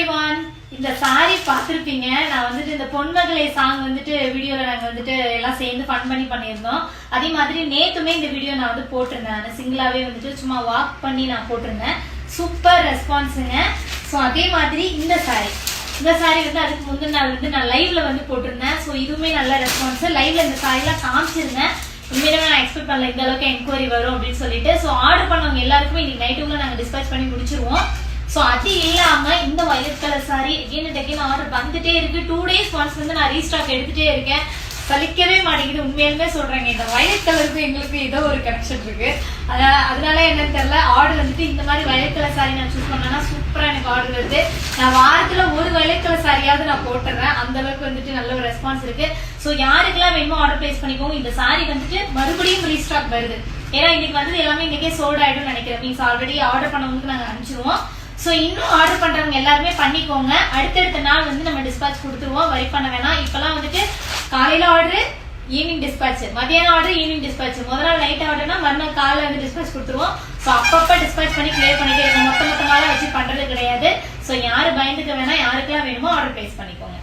everyone. இந்த sorry பார்த்திருப்பீங்க. நான் வந்துட்டு இந்த பொன்மகளே சாங் வந்துட்டு வீடியோல நாங்க வந்துட்டு எல்லாம் சேர்ந்து ஃபன் பண்ணி பண்ணியிருந்தோம். அதே மாதிரி நேத்துமே இந்த வீடியோ நான் வந்து போட்டிருந்தேன். சிங்கிளாவே வந்துட்டு சும்மா வாக் பண்ணி நான் போட்டிருந்தேன். சூப்பர் ரெஸ்பான்ஸுங்க. ஸோ அதே மாதிரி இந்த சாரி வந்து அதுக்கு முந்தின நாள் வந்து நான் லைவ்ல வந்து போட்டிருந்தேன். ஸோ இதுவுமே நல்ல ரெஸ்பான்ஸ். லைவ்ல இந்த சாரிலாம் காமிச்சிருந்தேன். உண்மையிலுமே நான் எக்ஸ்பெக்ட் பண்ணல இந்த அளவுக்கு என்கொயரி வரும் அப்படின்னு சொல்லிட்டு. ஸோ ஆர்டர் பண்ணவங்க எல்லாருக்குமே இன்னைக்கு நைட்டுக்குள்ள நாங்கள் டிஸ்பேச் பண்ணி முடிச்சிருவோம். ஸோ அது இல்லாம இந்த violet colour sorry again order வந்துட்டே இருக்கு. 2 days ஒன்ஸ் வந்து நான் ரீஸ்டாக் எடுத்துட்டே இருக்கேன். சலிக்கவே மாட்டேங்குது. உண்மையிலுமே சொல்றேங்க, இந்த வயலட் கலருக்கு எங்களுக்கு ஏதோ ஒரு கனெக்ஷன் இருக்கு. அதனால என்னன்னு தெரியல, ஆர்டர் வந்துட்டு இந்த மாதிரி வயலட் கலர் சாரி நான் சூஸ் பண்ணேன்னா சூப்பரா எனக்கு ஆர்டர் வருது. நான் வாரத்துல ஒரு வயலட் கலர் சாரியாவது நான் போட்டுறேன். அந்த அளவுக்கு வந்துட்டு நல்ல ஒரு ரெஸ்பான்ஸ் இருக்கு. ஸோ யாருக்கெல்லாம் வேணுமோ ஆர்டர் பிளேஸ் பண்ணிக்கோங்க. இந்த சாரி வந்துட்டு மறுபடியும் ரீஸ்டாக் வருது. ஏன்னா இன்னைக்கு வந்து எல்லாமே இன்னைக்கே சோல்ட் ஆயிடும் நினைக்கிறேன். மீன்ஸ் ஆல்ரெடி ஆர்டர் பண்ணவங்களுக்கு நாங்கள் அனுப்பிச்சிருவோம். ஸோ இன்னும் ஆர்டர் பண்றவங்க எல்லாருமே பண்ணிக்கோங்க. அடுத்தடுத்த நாள் வந்து நம்ம டிஸ்பேச் கொடுத்துருவோம். வரி பண்ண வேணாம். இப்பெல்லாம் வந்துட்டு காலையில ஆர்டர், ஈவினிங் டிஸ்பேச், மதியானம் ஆர்டர், ஈவினிங் டிஸ்பேச், முதல் நாள் நைட் ஆர்டர்னா மறுநாள் காலையில வந்து டிஸ்பேச் கொடுத்துருவோம். ஸோ அப்பப்ப டிஸ்பேச் பண்ணி கிளியர் பண்ணிட்டே இருக்கோம். மொத்தமாக வச்சு பண்றது கிடையாது. ஸோ யாரு பயந்துக்க வேணா, யாருக்கெல்லாம் வேணுமோ ஆர்டர் பிளேஸ் பண்ணிக்கோங்க.